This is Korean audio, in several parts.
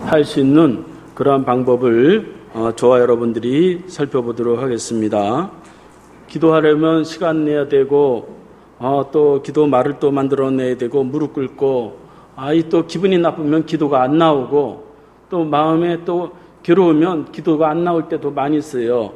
할 수 있는 그러한 방법을 저와 여러분들이 살펴보도록 하겠습니다. 기도하려면 시간 내야 되고 또 기도 말을 또 만들어내야 되고 무릎 꿇고 또 기분이 나쁘면 기도가 안 나오고 또 마음에 또 괴로우면 기도가 안 나올 때도 많이 있어요.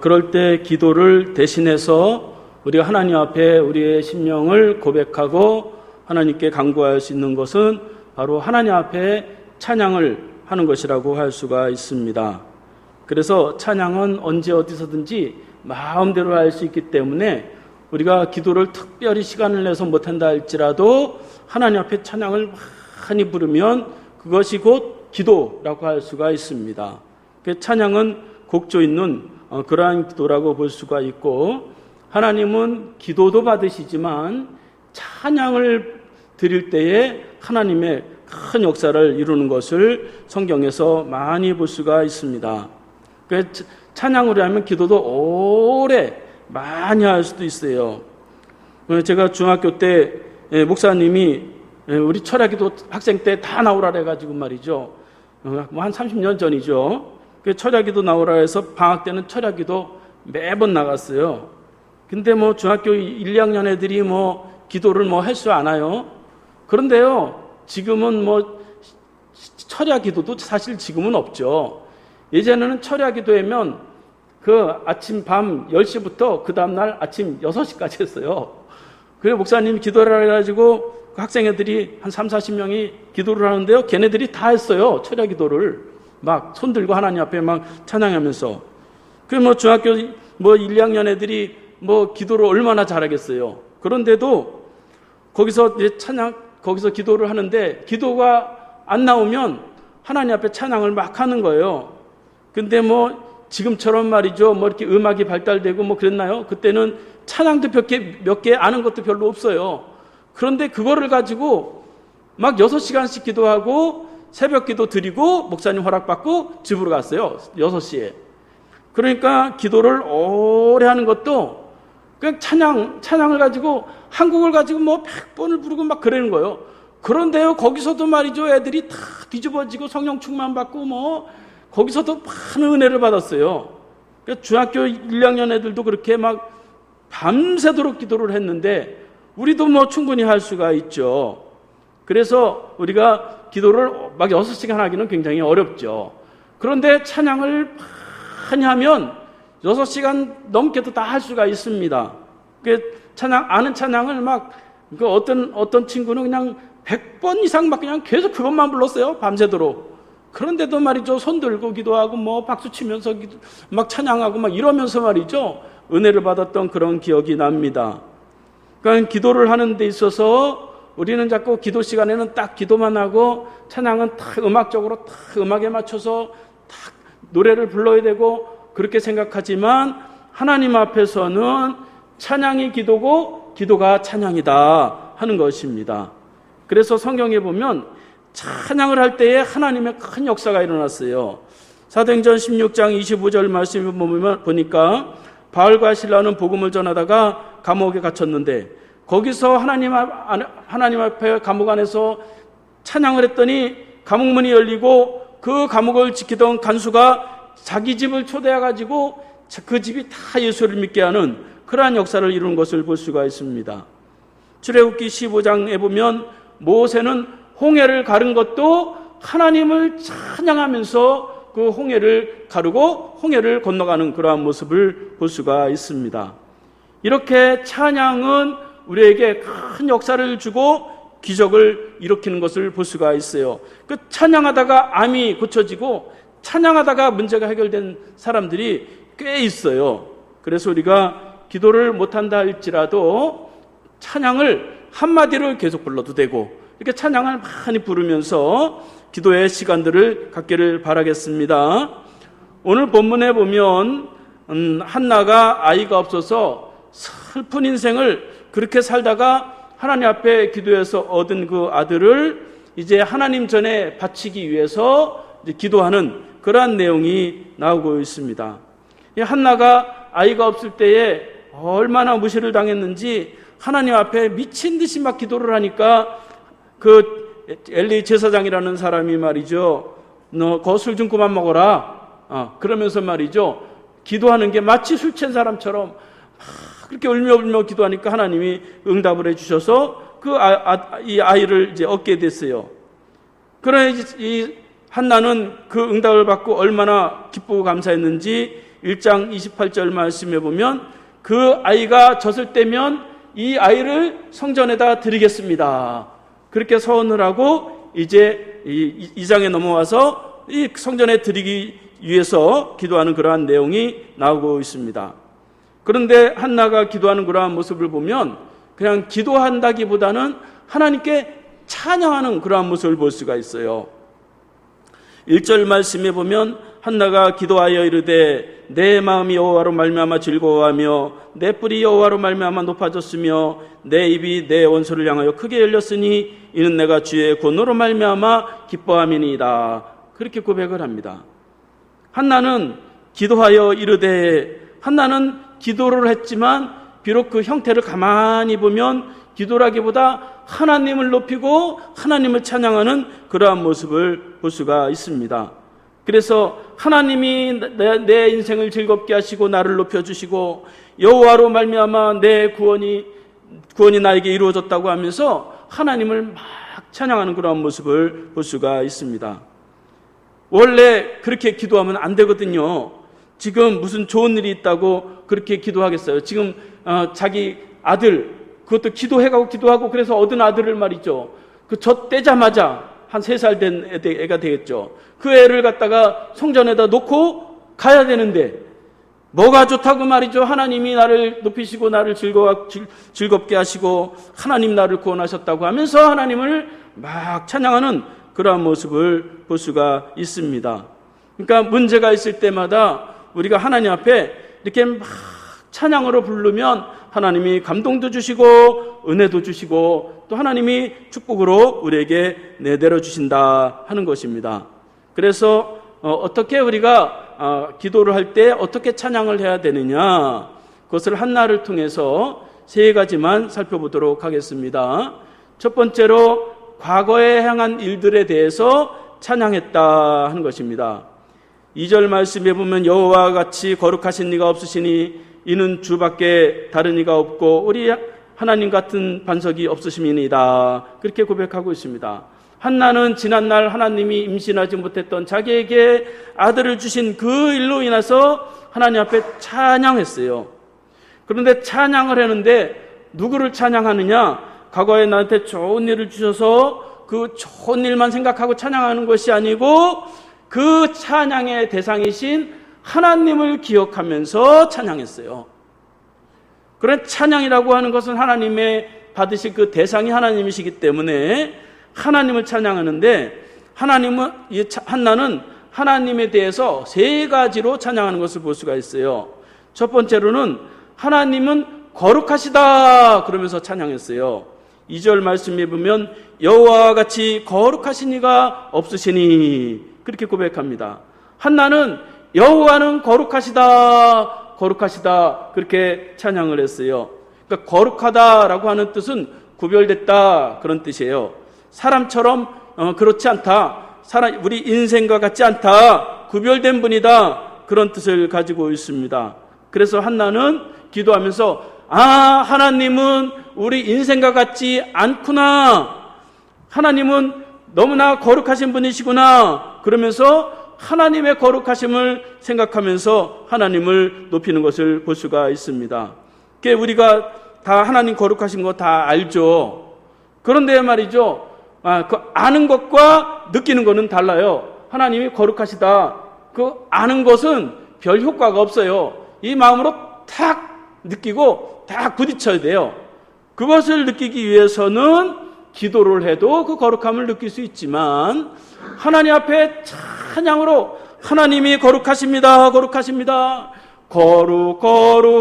그럴 때 기도를 대신해서 우리가 하나님 앞에 우리의 심령을 고백하고 하나님께 간구할 수 있는 것은 바로 하나님 앞에 찬양을 하는 것이라고 할 수가 있습니다. 그래서 찬양은 언제 어디서든지 마음대로 할 수 있기 때문에 우리가 기도를 특별히 시간을 내서 못한다 할지라도 하나님 앞에 찬양을 많이 부르면 그것이 곧 기도라고 할 수가 있습니다. 찬양은 곡조 있는 그러한 기도라고 볼 수가 있고, 하나님은 기도도 받으시지만 찬양을 드릴 때에 하나님의 큰 역사를 이루는 것을 성경에서 많이 볼 수가 있습니다. 찬양을 하면 기도도 오래 많이 할 수도 있어요. 제가 중학교 때 목사님이 우리 철야기도 학생 때 다 나오라 해가지고 말이죠. 한 30년 전이죠. 철야기도 나오라 해서 방학 때는 철야기도 매번 나갔어요. 근데 중학교 1, 2학년 애들이 기도를 할 줄 아나요? 그런데요, 지금은 철야 기도도 사실 지금은 없죠. 예전에는 철야 기도하면 아침 밤 10시부터 그 다음날 아침 6시까지 했어요. 그래서 목사님이 기도를 해가지고 학생 애들이 한 3, 40명이 기도를 하는데요, 걔네들이 다 했어요. 철야 기도를 막 손들고 하나님 앞에 막 찬양하면서. 중학교 1, 2학년 애들이 기도를 얼마나 잘하겠어요. 그런데도 거기서 거기서 기도를 하는데 기도가 안 나오면 하나님 앞에 찬양을 막 하는 거예요. 근데 지금처럼 말이죠. 이렇게 음악이 발달되고 그랬나요? 그때는 찬양도 몇 개 아는 것도 별로 없어요. 그런데 그거를 가지고 막 6시간씩 기도하고 새벽 기도 드리고 목사님 허락받고 집으로 갔어요. 6시에. 그러니까 기도를 오래 하는 것도 그냥 찬양을 가지고 한국을 가지고 100번을 부르고 막 그러는 거예요. 그런데요, 거기서도 말이죠, 애들이 다 뒤집어지고 성령 충만 받고 거기서도 많은 은혜를 받았어요. 중학교 1, 2학년 애들도 그렇게 막 밤새도록 기도를 했는데 우리도 충분히 할 수가 있죠. 그래서 우리가 기도를 막 6시간 하기는 굉장히 어렵죠. 그런데 찬양을 많이 하면 6시간 넘게도 다 할 수가 있습니다. 아는 찬양을 어떤 친구는 그냥 100번 이상 막 그냥 계속 그것만 불렀어요. 밤새도록. 그런데도 말이죠, 손 들고 기도하고 박수 치면서 막 찬양하고 막 이러면서 말이죠, 은혜를 받았던 그런 기억이 납니다. 그러니까 기도를 하는 데 있어서 우리는 자꾸 기도 시간에는 딱 기도만 하고 찬양은 딱 음악적으로 딱 음악에 맞춰서 딱 노래를 불러야 되고 그렇게 생각하지만 하나님 앞에서는 찬양이 기도고 기도가 찬양이다 하는 것입니다. 그래서 성경에 보면 찬양을 할 때에 하나님의 큰 역사가 일어났어요. 사도행전 16장 25절 말씀을 보니까 바울과 실라는 복음을 전하다가 감옥에 갇혔는데 거기서 하나님 앞에 감옥 안에서 찬양을 했더니 감옥문이 열리고 그 감옥을 지키던 간수가 자기 집을 초대해가지고 그 집이 다 예수를 믿게 하는 그러한 역사를 이루는 것을 볼 수가 있습니다. 출애굽기 15장에 보면 모세는 홍해를 가른 것도 하나님을 찬양하면서 그 홍해를 가르고 홍해를 건너가는 그러한 모습을 볼 수가 있습니다. 이렇게 찬양은 우리에게 큰 역사를 주고 기적을 일으키는 것을 볼 수가 있어요. 찬양하다가 암이 고쳐지고 찬양하다가 문제가 해결된 사람들이 꽤 있어요. 그래서 우리가 기도를 못한다 할지라도 찬양을 한마디로 계속 불러도 되고 이렇게 찬양을 많이 부르면서 기도의 시간들을 갖기를 바라겠습니다. 오늘 본문에 보면 한나가 아이가 없어서 슬픈 인생을 그렇게 살다가 하나님 앞에 기도해서 얻은 그 아들을 이제 하나님 전에 바치기 위해서 기도하는 그러한 내용이 나오고 있습니다. 한나가 아이가 없을 때에 얼마나 무시를 당했는지 하나님 앞에 미친 듯이 막 기도를 하니까 그 엘리 제사장이라는 사람이 말이죠, 너 술 좀 그만 먹어라. 그러면서 말이죠, 기도하는 게 마치 술 취한 사람처럼 그렇게 울며 기도하니까 하나님이 응답을 해주셔서 이 아이를 이제 얻게 됐어요. 그러나 이 한나는 그 응답을 받고 얼마나 기쁘고 감사했는지 1장 28절 말씀에 보면, 그 아이가 젖을 때면 이 아이를 성전에다 드리겠습니다. 그렇게 서원을 하고 이제 2장에 넘어와서 이 성전에 드리기 위해서 기도하는 그러한 내용이 나오고 있습니다. 그런데 한나가 기도하는 그러한 모습을 보면 그냥 기도한다기보다는 하나님께 찬양하는 그러한 모습을 볼 수가 있어요. 1절 말씀에 보면 한나가 기도하여 이르되 내 마음이 여호와로 말미암아 즐거워하며 내 뿔이 여호와로 말미암아 높아졌으며 내 입이 내 원수를 향하여 크게 열렸으니 이는 내가 주의 권노로 말미암아 기뻐함이니이다. 그렇게 고백을 합니다. 한나는 기도하여 이르되, 한나는 기도를 했지만 비록 그 형태를 가만히 보면 기도라기보다 하나님을 높이고 하나님을 찬양하는 그러한 모습을 볼 수가 있습니다. 그래서 하나님이 내 인생을 즐겁게 하시고 나를 높여주시고 여호와로 말미암아 내 구원이 나에게 이루어졌다고 하면서 하나님을 막 찬양하는 그러한 모습을 볼 수가 있습니다. 원래 그렇게 기도하면 안 되거든요. 지금 무슨 좋은 일이 있다고 그렇게 기도하겠어요? 지금 자기 아들, 그것도 기도하고 그래서 얻은 아들을 말이죠, 그 젖 떼자마자 한 3살 된 애가 되겠죠. 그 애를 갖다가 성전에다 놓고 가야 되는데 뭐가 좋다고 말이죠. 하나님이 나를 높이시고 나를 즐겁게 하시고 하나님 나를 구원하셨다고 하면서 하나님을 막 찬양하는 그러한 모습을 볼 수가 있습니다. 그러니까 문제가 있을 때마다 우리가 하나님 앞에 이렇게 막 찬양으로 부르면 하나님이 감동도 주시고 은혜도 주시고 또 하나님이 축복으로 우리에게 내려 주신다 하는 것입니다. 그래서 어떻게 우리가 기도를 할 때 어떻게 찬양을 해야 되느냐, 그것을 한나를 통해서 3가지만 살펴보도록 하겠습니다. 첫 번째로 과거에 행한 일들에 대해서 찬양했다 하는 것입니다. 2절 말씀에 보면 여호와와 같이 거룩하신 이가 없으시니 이는 주밖에 다른 이가 없고 우리 하나님 같은 반석이 없으심이니이다. 그렇게 고백하고 있습니다. 한나는 지난날 하나님이 임신하지 못했던 자기에게 아들을 주신 그 일로 인해서 하나님 앞에 찬양했어요. 그런데 찬양을 했는데 누구를 찬양하느냐? 과거에 나한테 좋은 일을 주셔서 그 좋은 일만 생각하고 찬양하는 것이 아니고 그 찬양의 대상이신 하나님을 기억하면서 찬양했어요. 그런 찬양이라고 하는 것은 하나님의 받으실 그 대상이 하나님이시기 때문에 하나님을 찬양하는데, 한나는 하나님에 대해서 3가지로 찬양하는 것을 볼 수가 있어요. 첫 번째로는 하나님은 거룩하시다 그러면서 찬양했어요. 2절 말씀에 보면 여호와와 같이 거룩하신 이가 없으시니 그렇게 고백합니다. 한나는 여호와는 거룩하시다 그렇게 찬양을 했어요. 그러니까 거룩하다라고 하는 뜻은 구별됐다 그런 뜻이에요. 사람처럼 그렇지 않다, 우리 인생과 같지 않다, 구별된 분이다, 그런 뜻을 가지고 있습니다. 그래서 한나는 기도하면서 하나님은 우리 인생과 같지 않구나, 하나님은 너무나 거룩하신 분이시구나, 그러면서 하나님의 거룩하심을 생각하면서 하나님을 높이는 것을 볼 수가 있습니다. 우리가 다 하나님 거룩하신 거 다 알죠. 그런데 말이죠, 그 아는 것과 느끼는 것은 달라요. 하나님이 거룩하시다, 그 아는 것은 별 효과가 없어요. 이 마음으로 탁 느끼고 딱 부딪혀야 돼요. 그것을 느끼기 위해서는 기도를 해도 그 거룩함을 느낄 수 있지만 하나님 앞에 찬양으로 하나님이 거룩하십니다,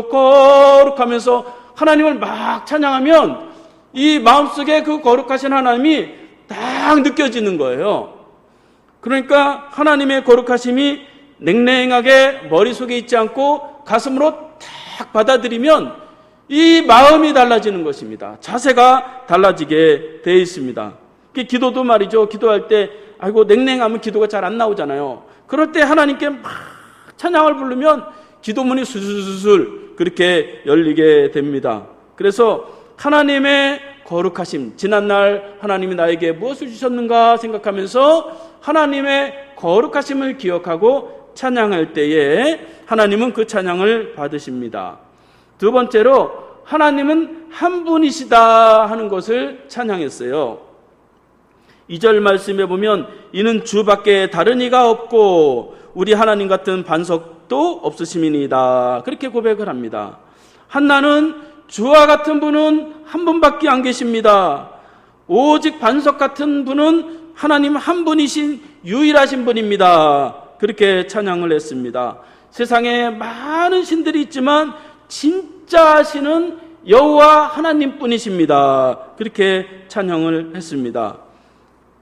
거룩하면서 하나님을 막 찬양하면 이 마음속에 그 거룩하신 하나님이 딱 느껴지는 거예요. 그러니까 하나님의 거룩하심이 냉랭하게 머릿속에 있지 않고 가슴으로 딱 받아들이면 이 마음이 달라지는 것입니다. 자세가 달라지게 되어 있습니다. 기도도 말이죠. 기도할 때 아이고 냉랭하면 기도가 잘 안 나오잖아요. 그럴 때 하나님께 막 찬양을 부르면 기도문이 수술수술 그렇게 열리게 됩니다. 그래서 하나님의 거룩하심, 지난날 하나님이 나에게 무엇을 주셨는가 생각하면서 하나님의 거룩하심을 기억하고 찬양할 때에 하나님은 그 찬양을 받으십니다. 두 번째로 하나님은 한 분이시다 하는 것을 찬양했어요. 2절 말씀에 보면 이는 주밖에 다른 이가 없고 우리 하나님 같은 반석도 없으심이니이다. 그렇게 고백을 합니다. 한나는 주와 같은 분은 한 분밖에 안 계십니다. 오직 반석 같은 분은 하나님 한 분이신 유일하신 분입니다. 그렇게 찬양을 했습니다. 세상에 많은 신들이 있지만 진짜 신은 여호와 하나님뿐이십니다. 그렇게 찬양을 했습니다.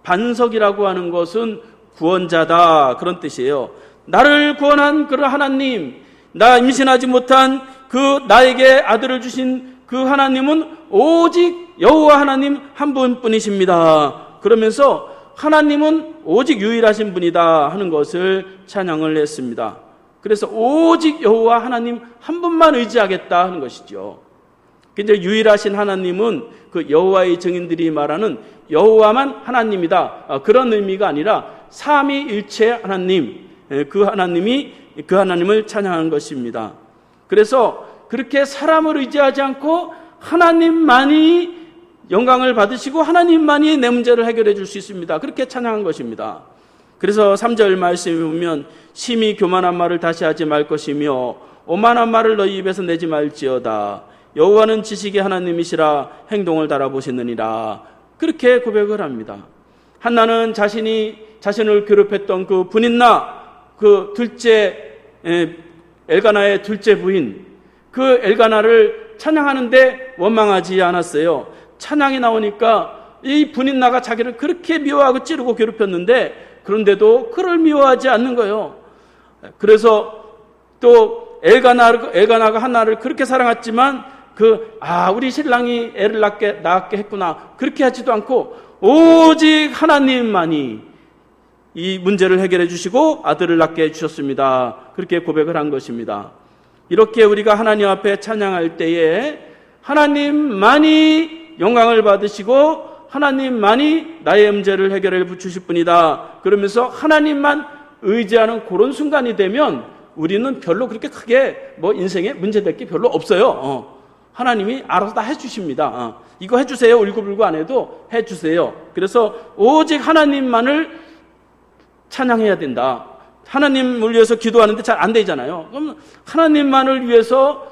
반석이라고 하는 것은 구원자다 그런 뜻이에요. 나를 구원한 그 하나님, 나 임신하지 못한 그 나에게 아들을 주신 그 하나님은 오직 여호와 하나님 한 분뿐이십니다. 그러면서 하나님은 오직 유일하신 분이다 하는 것을 찬양을 했습니다. 그래서 오직 여호와 하나님 한 분만 의지하겠다 하는 것이죠. 이제 유일하신 하나님은 그 여호와의 증인들이 말하는 여호와만 하나님이다 그런 의미가 아니라 삼위일체 하나님, 그 하나님을 찬양하는 것입니다. 그래서 그렇게 사람을 의지하지 않고 하나님만이 영광을 받으시고 하나님만이 내 문제를 해결해 줄 수 있습니다. 그렇게 찬양한 것입니다. 그래서 3절 말씀에 보면 심히 교만한 말을 다시 하지 말 것이며 오만한 말을 너희 입에서 내지 말지어다. 여호와는 지식의 하나님이시라 행동을 달아보시느니라. 그렇게 고백을 합니다. 한나는 자신을 괴롭혔던 그 분인나 그 둘째 엘가나의 둘째 부인 그 엘가나를 찬양하는데 원망하지 않았어요. 찬양이 나오니까 이 분인나가 자기를 그렇게 미워하고 찌르고 괴롭혔는데 그런데도 그를 미워하지 않는 거예요. 그래서 또 엘가나가 한나를 그렇게 사랑했지만 우리 신랑이 애를 낳게 했구나 그렇게 하지도 않고 오직 하나님만이 이 문제를 해결해 주시고 아들을 낳게 해주셨습니다. 그렇게 고백을 한 것입니다. 이렇게 우리가 하나님 앞에 찬양할 때에 하나님만이 영광을 받으시고 하나님만이 나의 문제를 해결해 주실 분이다. 그러면서 하나님만 의지하는 그런 순간이 되면 우리는 별로 그렇게 크게 인생에 문제될 게 별로 없어요. 하나님이 알아서 다 해주십니다. 이거 해주세요. 울고불고 안 해도 해주세요. 그래서 오직 하나님만을 찬양해야 된다. 하나님을 위해서 기도하는데 잘 안 되잖아요. 그럼 하나님만을 위해서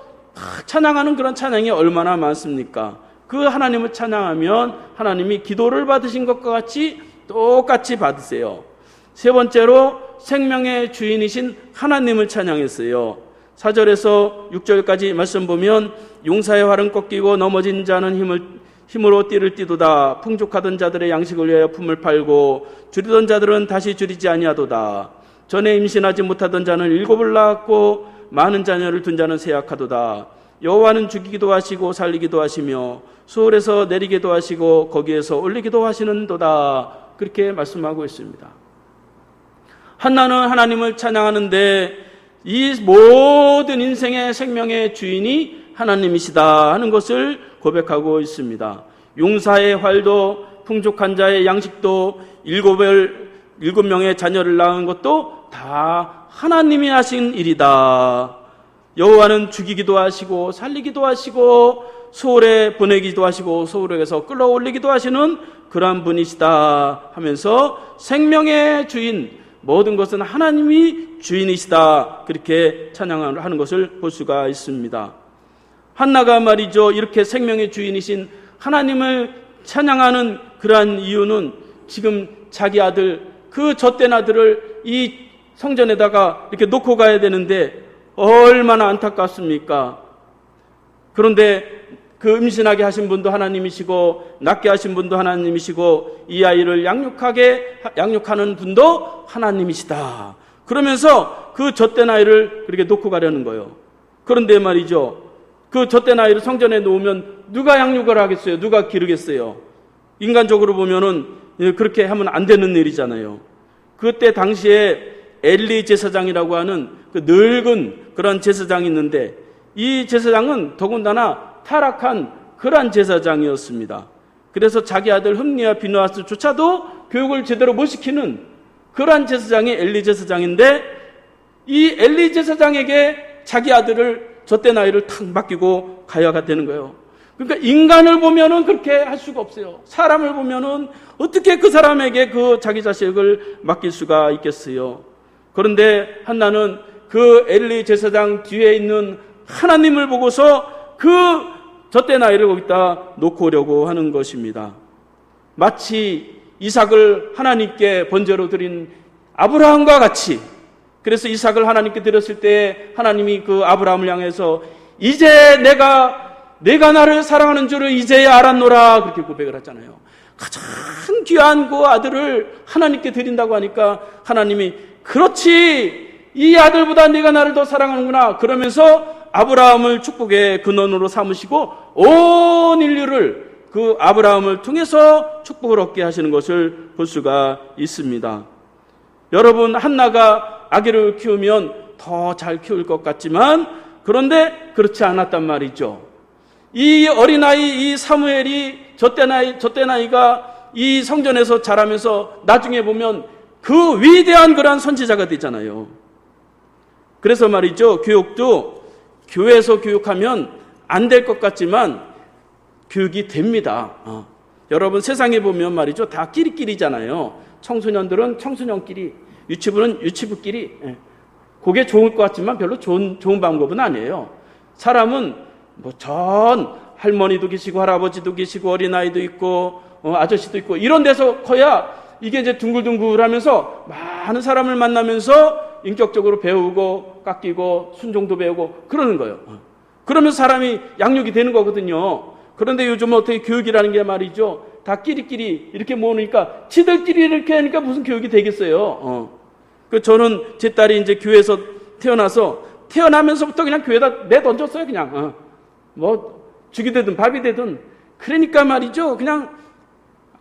찬양하는 그런 찬양이 얼마나 많습니까? 그 하나님을 찬양하면 하나님이 기도를 받으신 것과 같이 똑같이 받으세요. 세 번째로 생명의 주인이신 하나님을 찬양했어요. 4절에서 6절까지 말씀 보면 용사의 활은 꺾이고 넘어진 자는 힘으로 띠를 띠도다. 풍족하던 자들의 양식을 위하여 품을 팔고 줄이던 자들은 다시 줄이지 아니하도다. 전에 임신하지 못하던 자는 7을 낳았고 많은 자녀를 둔 자는 세약하도다. 여호와는 죽이기도 하시고 살리기도 하시며 수월에서 내리기도 하시고 거기에서 올리기도 하시는도다. 그렇게 말씀하고 있습니다. 한나는 하나님을 찬양하는데 이 모든 인생의 생명의 주인이 하나님이시다 하는 것을 고백하고 있습니다. 용사의 활도 풍족한 자의 양식도 7명의 자녀를 낳은 것도 다 하나님이 하신 일이다. 여호와는 죽이기도 하시고 살리기도 하시고 소홀에 보내기도 하시고 소홀에서 끌어올리기도 하시는 그러한 분이시다 하면서 생명의 주인 모든 것은 하나님이 주인이시다 그렇게 찬양하는 것을 볼 수가 있습니다. 한나가 말이죠 이렇게 생명의 주인이신 하나님을 찬양하는 그러한 이유는 지금 자기 아들 그 젖된 아들을 이 성전에다가 이렇게 놓고 가야 되는데 얼마나 안타깝습니까? 그런데 그 임신하게 하신 분도 하나님이시고 낳게 하신 분도 하나님이시고 이 아이를 양육하는 분도 하나님이시다. 그러면서 그 젖된 아이를 그렇게 놓고 가려는 거예요. 그런데 말이죠. 그 젖된 아이를 성전에 놓으면 누가 양육을 하겠어요? 누가 기르겠어요? 인간적으로 보면은 그렇게 하면 안 되는 일이잖아요. 그때 당시에 엘리 제사장이라고 하는 그 늙은 그런 제사장이 있는데, 이 제사장은 더군다나 타락한 그러한 제사장이었습니다. 그래서 자기 아들 흠니와 비느하스조차도 교육을 제대로 못 시키는 그러한 제사장이 엘리 제사장인데, 이 엘리 제사장에게 자기 아들을 젖대 나이를 탁 맡기고 가야가 되는 거예요. 그러니까 인간을 보면은 그렇게 할 수가 없어요. 사람을 보면은 어떻게 그 사람에게 그 자기 자식을 맡길 수가 있겠어요. 그런데 한나는 그 엘리 제사장 뒤에 있는 하나님을 보고서 그 젖대 나이를 거기다 놓고 오려고 하는 것입니다. 마치 이삭을 하나님께 번제로 드린 아브라함과 같이, 그래서 이삭을 하나님께 드렸을 때 하나님이 그 아브라함을 향해서 이제 내가 나를 사랑하는 줄을 이제야 알았노라, 그렇게 고백을 하잖아요. 가장 귀한 그 아들을 하나님께 드린다고 하니까 하나님이 그렇지, 이 아들보다 네가 나를 더 사랑하는구나, 그러면서 아브라함을 축복의 근원으로 삼으시고 온 인류를 그 아브라함을 통해서 축복을 얻게 하시는 것을 볼 수가 있습니다. 여러분, 한나가 아기를 키우면 더 잘 키울 것 같지만, 그런데 그렇지 않았단 말이죠. 이 어린아이, 이 사무엘이 젖대 나이가 이 성전에서 자라면서 나중에 보면 그 위대한 그러한 선지자가 되잖아요. 그래서 말이죠, 교육도 교회에서 교육하면 안 될 것 같지만 교육이 됩니다. 여러분, 세상에 보면 말이죠, 다 끼리끼리잖아요. 청소년들은 청소년끼리, 유치부는 유치부끼리. 그게 좋을 것 같지만 별로 좋은 방법은 아니에요. 사람은 뭐 전 할머니도 계시고 할아버지도 계시고 어린아이도 있고 아저씨도 있고 이런 데서 커야 이게 이제 둥글둥글하면서 많은 사람을 만나면서 인격적으로 배우고 깎이고 순종도 배우고 그러는 거예요. 그러면서 사람이 양육이 되는 거거든요. 그런데 요즘은 어떻게 교육이라는 게 말이죠, 다 끼리끼리 이렇게 모으니까 지들끼리 이렇게 하니까 무슨 교육이 되겠어요. 저는 제 딸이 이제 교회에서 태어나면서부터 그냥 교회에다 내던졌어요. 그냥 뭐 죽이 되든 밥이 되든. 그러니까 말이죠, 그냥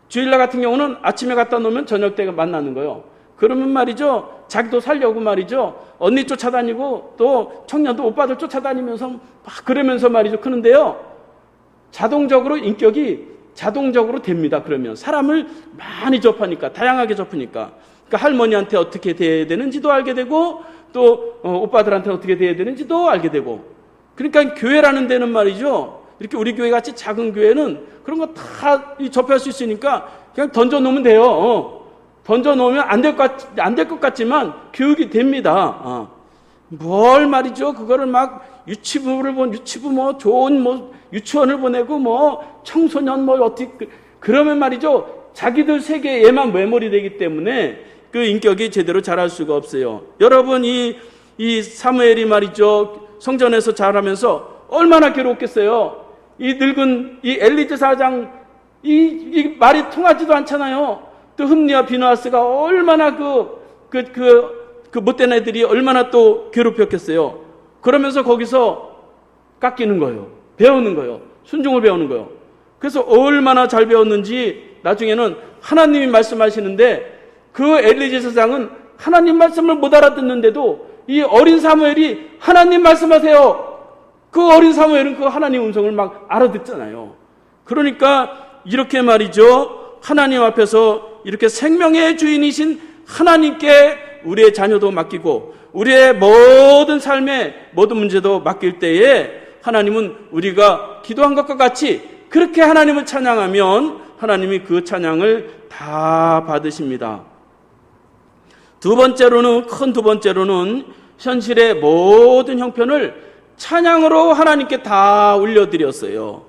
주일날 같은 경우는 아침에 갖다 놓으면 저녁 때 만나는 거예요. 그러면 말이죠, 자기도 살려고 말이죠, 언니 쫓아다니고 또 청년도 오빠들 쫓아다니면서 막 그러면서 말이죠 크는데요, 자동적으로 인격이 자동적으로 됩니다. 그러면 사람을 많이 접하니까, 다양하게 접하니까. 그러니까 할머니한테 어떻게 대해야 되는지도 알게 되고, 또 오빠들한테 어떻게 대해야 되는지도 알게 되고. 그러니까 교회라는 데는 말이죠, 이렇게 우리 교회 같이 작은 교회는 그런 거 다 접할 수 있으니까 그냥 던져놓으면 돼요. 던져놓으면 안 될 것 같지만 교육이 됩니다. 뭘 말이죠, 그거를 막 유치부 뭐 좋은 뭐 유치원을 보내고 뭐 청소년 뭐 어떻게, 그러면 말이죠, 자기들 세계에만 매몰이 되기 때문에 그 인격이 제대로 자랄 수가 없어요. 여러분, 이 사무엘이 말이죠, 성전에서 자라면서 얼마나 괴로웠겠어요. 이 늙은 이 엘리 제사장, 이 말이 통하지도 않잖아요. 또 흠니와 비느하스가 얼마나 그 못된 애들이 얼마나 또 괴롭혔겠어요. 그러면서 거기서 깎이는 거예요. 배우는 거예요. 순종을 배우는 거예요. 그래서 얼마나 잘 배웠는지 나중에는 하나님이 말씀하시는데, 그 엘리 제사장은 하나님 말씀을 못 알아듣는데도 이 어린 사무엘이 하나님 말씀하세요, 그 어린 사무엘은 그 하나님 음성을 막 알아듣잖아요. 그러니까 이렇게 말이죠, 하나님 앞에서 이렇게 생명의 주인이신 하나님께 우리의 자녀도 맡기고 우리의 모든 삶의 모든 문제도 맡길 때에 하나님은 우리가 기도한 것과 같이 그렇게 하나님을 찬양하면 하나님이 그 찬양을 다 받으십니다. 두 번째로는 현실의 모든 형편을 찬양으로 하나님께 다 올려드렸어요.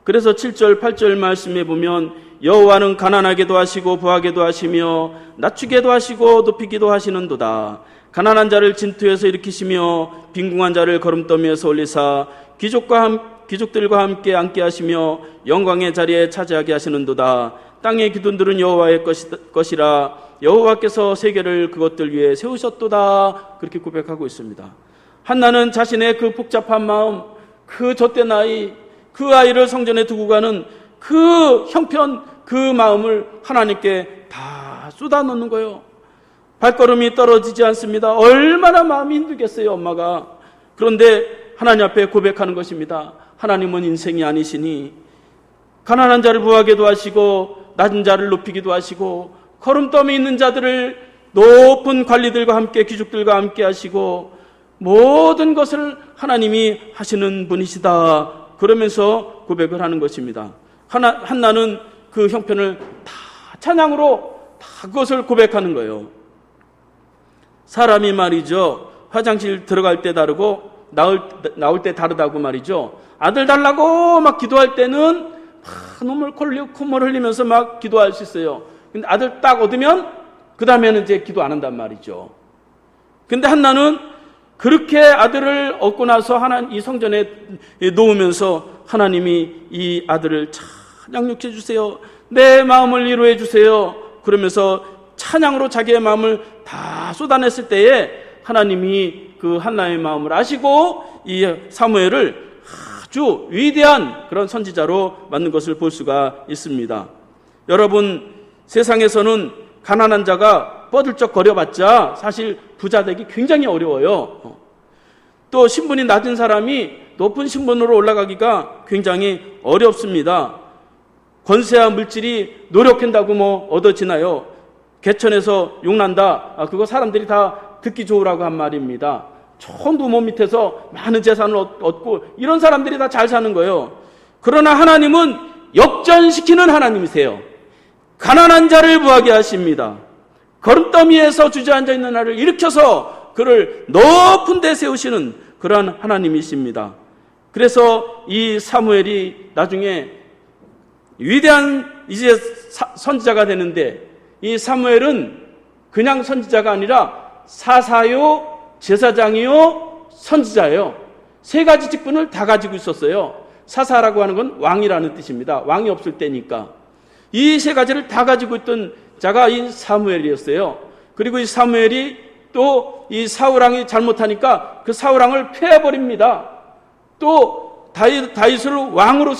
그래서 7절 8절 말씀에 보면 여호와는 가난하게도 하시고 부하게도 하시며 낮추게도 하시고 높이기도 하시는도다. 가난한 자를 진토에서 일으키시며 빈궁한 자를 거름더미에서 올리사 귀족들과 함께 앉게 하시며 영광의 자리에 차지하게 하시는도다. 땅의 기둥들은 여호와의 것이라 여호와께서 세계를 그것들 위에 세우셨도다. 그렇게 고백하고 있습니다. 한나는 자신의 그 복잡한 마음, 그 젖대 나이, 그 아이를 성전에 두고 가는 그 형편, 그 마음을 하나님께 다 쏟아놓는 거예요. 발걸음이 떨어지지 않습니다. 얼마나 마음이 힘들겠어요, 엄마가. 그런데 하나님 앞에 고백하는 것입니다. 하나님은 인생이 아니시니 가난한 자를 부하게도 하시고 낮은 자를 높이기도 하시고 거름떠미 있는 자들을 높은 관리들과 함께 귀족들과 함께 하시고 모든 것을 하나님이 하시는 분이시다. 그러면서 고백을 하는 것입니다. 한나는 그 형편을 다 찬양으로 다 그것을 고백하는 거예요. 사람이 말이죠, 화장실 들어갈 때 다르고 나올 때 다르다고 말이죠. 아들 달라고 막 기도할 때는 막 눈물 콧물 흘리면서 막 기도할 수 있어요. 근데 아들 딱 얻으면 그 다음에는 이제 기도 안 한단 말이죠. 근데 한나는 그렇게 아들을 얻고 나서 이 성전에 놓으면서 하나님이 이 아들을 참 양육해 주세요. 내 마음을 위로해 주세요. 그러면서 찬양으로 자기의 마음을 다 쏟아냈을 때에 하나님이 그 한나의 마음을 아시고 이 사무엘을 아주 위대한 그런 선지자로 만든 것을 볼 수가 있습니다. 여러분, 세상에서는 가난한 자가 뻗을적 거려봤자 사실 부자 되기 굉장히 어려워요. 또 신분이 낮은 사람이 높은 신분으로 올라가기가 굉장히 어렵습니다. 권세와 물질이 노력한다고 뭐 얻어지나요? 개천에서 용난다. 그거 사람들이 다 듣기 좋으라고 한 말입니다. 좋은 부모 밑에서 많은 재산을 얻고 이런 사람들이 다 잘 사는 거예요. 그러나 하나님은 역전시키는 하나님이세요. 가난한 자를 부하게 하십니다. 거름더미에서 주저앉아 있는 나를 일으켜서 그를 높은 데 세우시는 그러한 하나님이십니다. 그래서 이 사무엘이 나중에 위대한 이제 선지자가 되는데, 이 사무엘은 그냥 선지자가 아니라 사사요, 제사장이요, 선지자예요. 세 가지 직분을 다 가지고 있었어요. 사사라고 하는 건 왕이라는 뜻입니다. 왕이 없을 때니까. 이 세 가지를 다 가지고 있던 자가 이 사무엘이었어요. 그리고 이 사무엘이 또 이 사울왕이 잘못하니까 그 사울왕을 패해버립니다. 또 다윗을 왕으로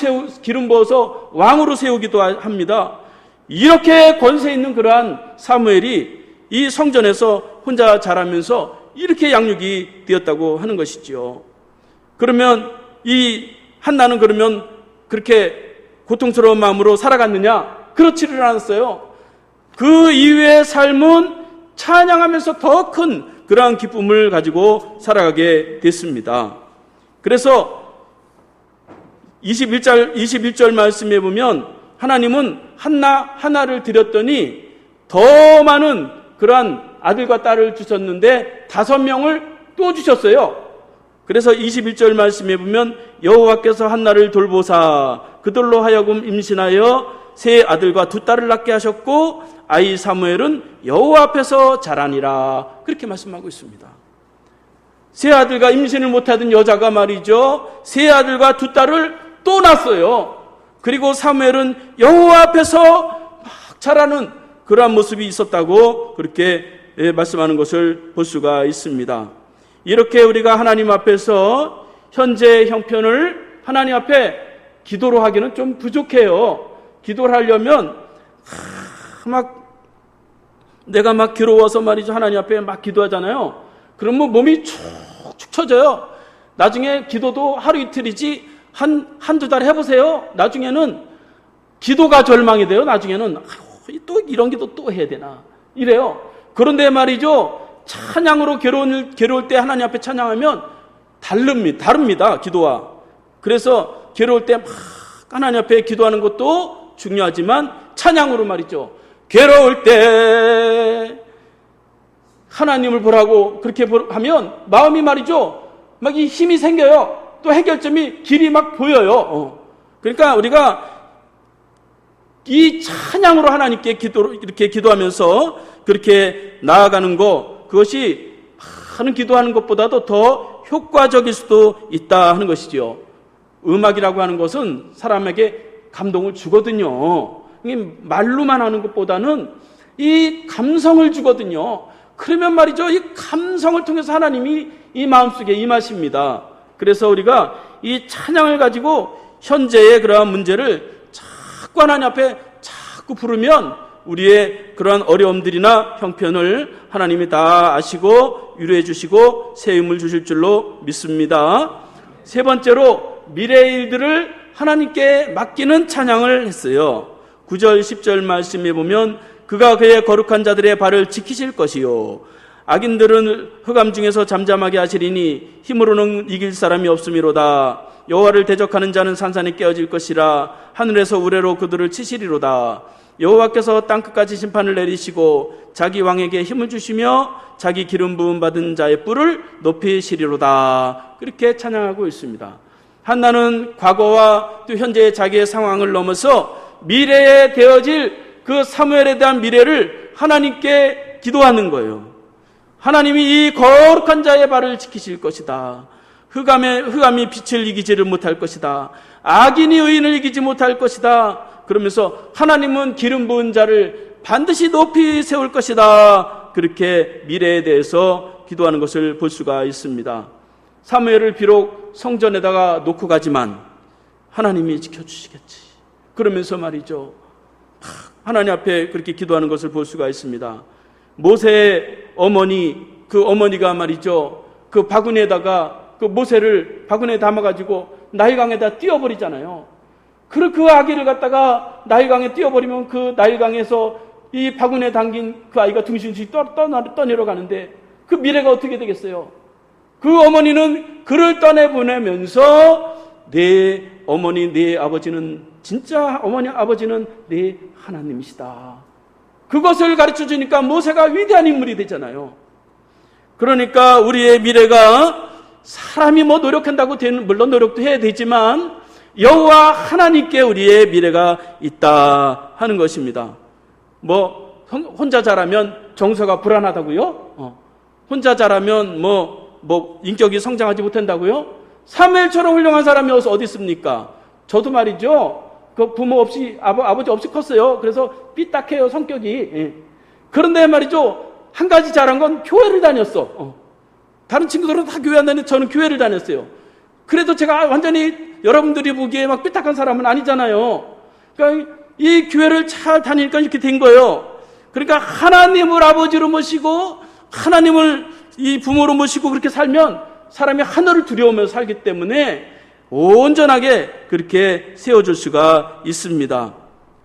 기름 부어서 왕으로 세우기도 합니다. 이렇게 권세 있는 그러한 사무엘이 이 성전에서 혼자 자라면서 이렇게 양육이 되었다고 하는 것이지요. 그러면 이 한나는 그러면 그렇게 고통스러운 마음으로 살아갔느냐? 그렇지를 않았어요. 그 이후의 삶은 찬양하면서 더 큰 그러한 기쁨을 가지고 살아가게 됐습니다. 그래서 21절 말씀에 보면 하나님은 하나를 드렸더니 더 많은 그러한 아들과 딸을 주셨는데 5명을 또 주셨어요. 그래서 21절 말씀에 보면 여호와께서 한나를 돌보사 그들로 하여금 임신하여 3 아들과 2 딸을 낳게 하셨고 아이 사무엘은 여호와 앞에서 자라니라. 그렇게 말씀하고 있습니다. 3 아들과 임신을 못하던 여자가 말이죠, 3 아들과 2 딸을 또 낳았어요. 그리고 사무엘은 여호와 앞에서 막 자라는 그러한 모습이 있었다고 그렇게 말씀하는 것을 볼 수가 있습니다. 이렇게 우리가 하나님 앞에서 현재의 형편을 하나님 앞에 기도로 하기는 좀 부족해요. 기도를 하려면 내가 막 괴로워서 말이죠, 하나님 앞에 막 기도하잖아요. 그러면 몸이 축축 처져요. 나중에 기도도 하루 이틀이지 한두 달 해보세요. 나중에는 기도가 절망이 돼요. 나중에는 또 이런 기도 또 해야 되나 이래요. 그런데 말이죠, 찬양으로 괴로울 때 하나님 앞에 찬양하면 다릅니다. 기도와. 그래서 괴로울 때 막 하나님 앞에 기도하는 것도 중요하지만 찬양으로 말이죠, 괴로울 때 하나님을 보라고 그렇게 하면 마음이 말이죠, 막 이 힘이 생겨요. 또 해결점이 길이 막 보여요. 그러니까 우리가 이 찬양으로 하나님께 이렇게 기도하면서 그렇게 나아가는 거, 그것이 많은 기도하는 것보다도 더 효과적일 수도 있다 하는 것이죠. 음악이라고 하는 것은 사람에게 감동을 주거든요. 말로만 하는 것보다는 이 감성을 주거든요. 그러면 말이죠, 이 감성을 통해서 하나님이 이 마음속에 임하십니다. 그래서 우리가 이 찬양을 가지고 현재의 그러한 문제를 자꾸 하나님 앞에 자꾸 자꾸 부르면 우리의 그러한 어려움들이나 형편을 하나님이 다 아시고 위로해 주시고 새 힘을 주실 줄로 믿습니다. 세 번째로 미래의 일들을 하나님께 맡기는 찬양을 했어요. 9절 10절 말씀에 보면 그가 그의 거룩한 자들의 발을 지키실 것이요 악인들은 흑암 중에서 잠잠하게 하시리니 힘으로는 이길 사람이 없음이로다. 여호와를 대적하는 자는 산산이 깨어질 것이라. 하늘에서 우레로 그들을 치시리로다. 여호와께서 땅끝까지 심판을 내리시고 자기 왕에게 힘을 주시며 자기 기름 부음 받은 자의 뿔을 높이시리로다. 그렇게 찬양하고 있습니다. 한나는 과거와 또 현재의 자기의 상황을 넘어서 미래에 되어질 그 사무엘에 대한 미래를 하나님께 기도하는 거예요. 하나님이 이 거룩한 자의 발을 지키실 것이다. 흑암이 빛을 이기지를 못할 것이다. 악인이 의인을 이기지 못할 것이다. 그러면서 하나님은 기름 부은 자를 반드시 높이 세울 것이다. 그렇게 미래에 대해서 기도하는 것을 볼 수가 있습니다. 사무엘을 비록 성전에다가 놓고 가지만 하나님이 지켜주시겠지. 그러면서 말이죠, 하나님 앞에 그렇게 기도하는 것을 볼 수가 있습니다. 모세의 어머니, 그 어머니가 말이죠, 그 바구니에다가 그 모세를 바구니에 담아가지고 나일강에다 띄워버리잖아요. 그 아기를 갖다가 나일강에 띄워버리면 그 나일강에서 이 바구니에 담긴 그 아이가 둥실둥실 떠내려가는데 그 미래가 어떻게 되겠어요? 그 어머니는 그를 떠내보내면서 내 어머니, 내 아버지는 진짜 어머니, 아버지는 내 하나님이시다. 그것을 가르쳐 주니까 모세가 위대한 인물이 되잖아요. 그러니까 우리의 미래가 사람이 뭐 노력한다고 되는, 물론 노력도 해야 되지만 여호와 하나님께 우리의 미래가 있다 하는 것입니다. 뭐 혼자 자라면 정서가 불안하다고요? 혼자 자라면 뭐 인격이 성장하지 못한다고요? 사무엘처럼 훌륭한 사람이 어디 있습니까? 저도 말이죠, 그 부모 없이 아버지 없이 컸어요. 그래서 삐딱해요, 성격이. 예. 그런데 말이죠, 한 가지 잘한 건 교회를 다녔어. 다른 친구들은 다 교회 안 다니는데 저는 교회를 다녔어요. 그래도 제가 완전히 여러분들이 보기에 막 삐딱한 사람은 아니잖아요. 그러니까 이 교회를 잘 다니니까 이렇게 된 거예요. 그러니까 하나님을 아버지로 모시고 하나님을 이 부모로 모시고 그렇게 살면 사람이 하늘을 두려우면서 살기 때문에 온전하게 그렇게 세워줄 수가 있습니다.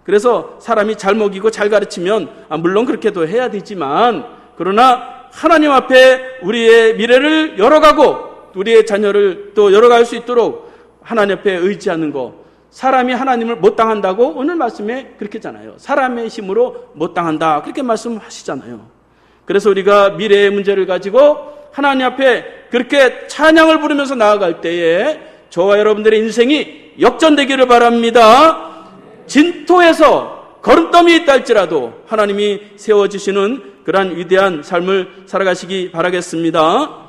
그래서 사람이 잘 먹이고 잘 가르치면 물론 그렇게도 해야 되지만, 그러나 하나님 앞에 우리의 미래를 열어가고 우리의 자녀를 또 열어갈 수 있도록 하나님 앞에 의지하는 것, 사람이 하나님을 못 당한다고 오늘 말씀에 그렇게 했잖아요. 사람의 힘으로 못 당한다, 그렇게 말씀하시잖아요. 그래서 우리가 미래의 문제를 가지고 하나님 앞에 그렇게 찬양을 부르면서 나아갈 때에 저와 여러분들의 인생이 역전되기를 바랍니다. 진토에서 걸음더미 있다 할지라도 하나님이 세워주시는 그러한 위대한 삶을 살아가시기 바라겠습니다.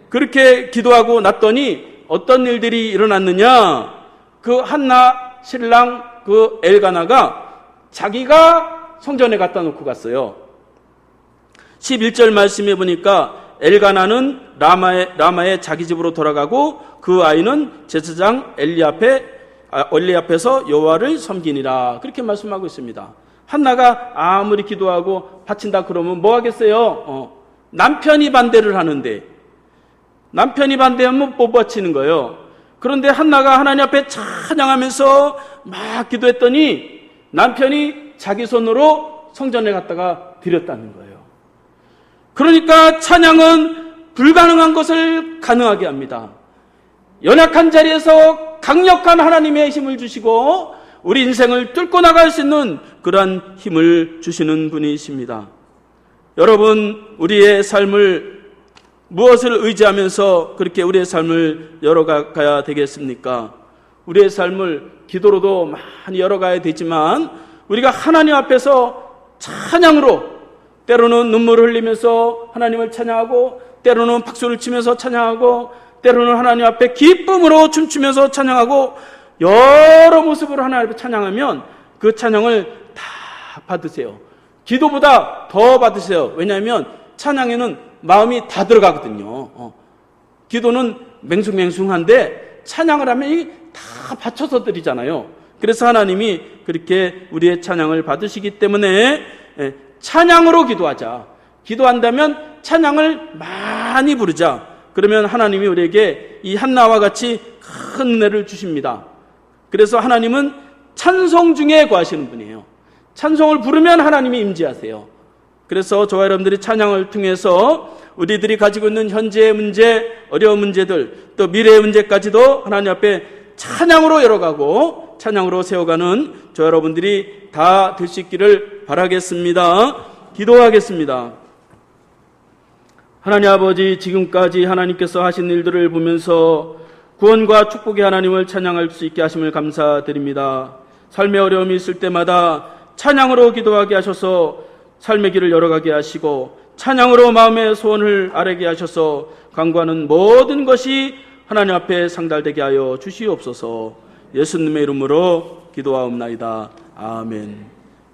그렇게 기도하고 났더니 어떤 일들이 일어났느냐, 그 한나 신랑 그 엘가나가 자기가 성전에 갖다 놓고 갔어요. 11절 말씀해 보니까 엘가나는 라마의 자기 집으로 돌아가고 그 아이는 제사장 엘리 앞에서 여호와를 섬기니라, 그렇게 말씀하고 있습니다. 한나가 아무리 기도하고 바친다 그러면 뭐 하겠어요? 남편이 반대를 하는데, 남편이 반대하면 못 바치는 거예요. 그런데 한나가 하나님 앞에 찬양하면서 막 기도했더니 남편이 자기 손으로 성전에 갔다가 드렸다는 거예요. 그러니까 찬양은 불가능한 것을 가능하게 합니다. 연약한 자리에서 강력한 하나님의 힘을 주시고 우리 인생을 뚫고 나갈 수 있는 그러한 힘을 주시는 분이십니다. 여러분, 우리의 삶을 무엇을 의지하면서 그렇게 우리의 삶을 열어가야 되겠습니까? 우리의 삶을 기도로도 많이 열어가야 되지만 우리가 하나님 앞에서 찬양으로, 때로는 눈물을 흘리면서 하나님을 찬양하고, 때로는 박수를 치면서 찬양하고, 때로는 하나님 앞에 기쁨으로 춤추면서 찬양하고, 여러 모습으로 하나님 앞에 찬양하면 그 찬양을 다 받으세요. 기도보다 더 받으세요. 왜냐하면 찬양에는 마음이 다 들어가거든요. 기도는 맹숭맹숭한데 찬양을 하면 다 받쳐서 드리잖아요. 그래서 하나님이 그렇게 우리의 찬양을 받으시기 때문에 찬양으로 기도하자. 기도한다면 찬양을 많이 부르자. 그러면 하나님이 우리에게 이 한나와 같이 큰 은혜를 주십니다. 그래서 하나님은 찬송 중에 거하시는 분이에요. 찬송을 부르면 하나님이 임재하세요. 그래서 저와 여러분들이 찬양을 통해서 우리들이 가지고 있는 현재의 문제, 어려운 문제들, 또 미래의 문제까지도 하나님 앞에 찬양으로 열어가고 찬양으로 세워가는 저 여러분들이 다 될 수 있기를 바라겠습니다. 기도하겠습니다. 하나님 아버지, 지금까지 하나님께서 하신 일들을 보면서 구원과 축복의 하나님을 찬양할 수 있게 하심을 감사드립니다. 삶의 어려움이 있을 때마다 찬양으로 기도하게 하셔서 삶의 길을 열어가게 하시고 찬양으로 마음의 소원을 아뢰게 하셔서 간구하는 모든 것이 하나님 앞에 상달되게 하여 주시옵소서. 예수님의 이름으로 기도하옵나이다. 아멘.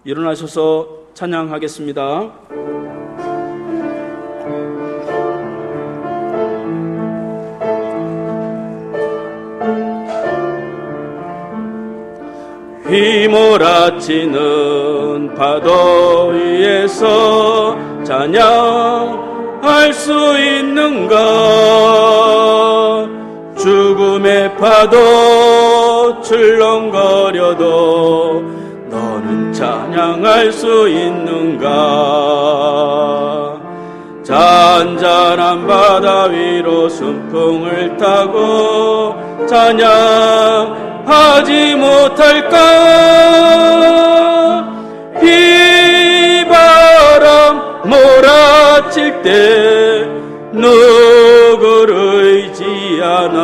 일어나셔서 찬양하겠습니다. 휘몰아치는 파도 위에서 찬양할 수 있는가? 죽음의 파도 출렁거려도 너는 찬양할 수 있는가? 잔잔한 바다 위로 순풍을 타고 찬양하지 못할까? 비바람 몰아칠 때 누구를 의지하나?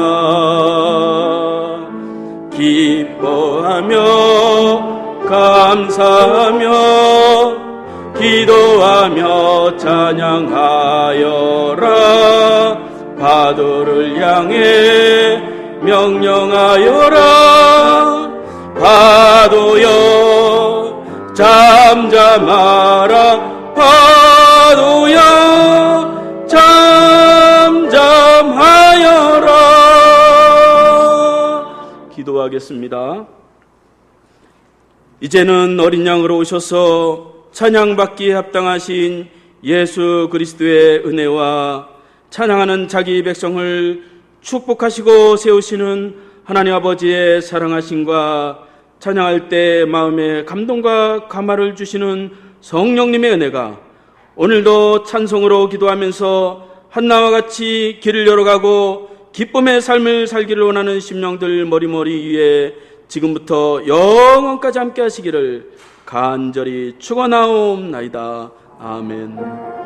기뻐하며 감사하며 기도하며 찬양하여라. 파도를 향해 명령하여라. 파도여 잠잠하라. 파도여 잠잠하여라. 기도하겠습니다. 이제는 어린 양으로 오셔서 찬양받기에 합당하신 예수 그리스도의 은혜와 찬양하는 자기 백성을 축복하시고 세우시는 하나님 아버지의 사랑하심과 찬양할 때 마음에 감동과 감화를 주시는 성령님의 은혜가 오늘도 찬송으로 기도하면서 한나와 같이 길을 열어가고 기쁨의 삶을 살기를 원하는 심령들 머리머리 위에 지금부터 영원까지 함께 하시기를 간절히 축원하옵나이다. 아멘.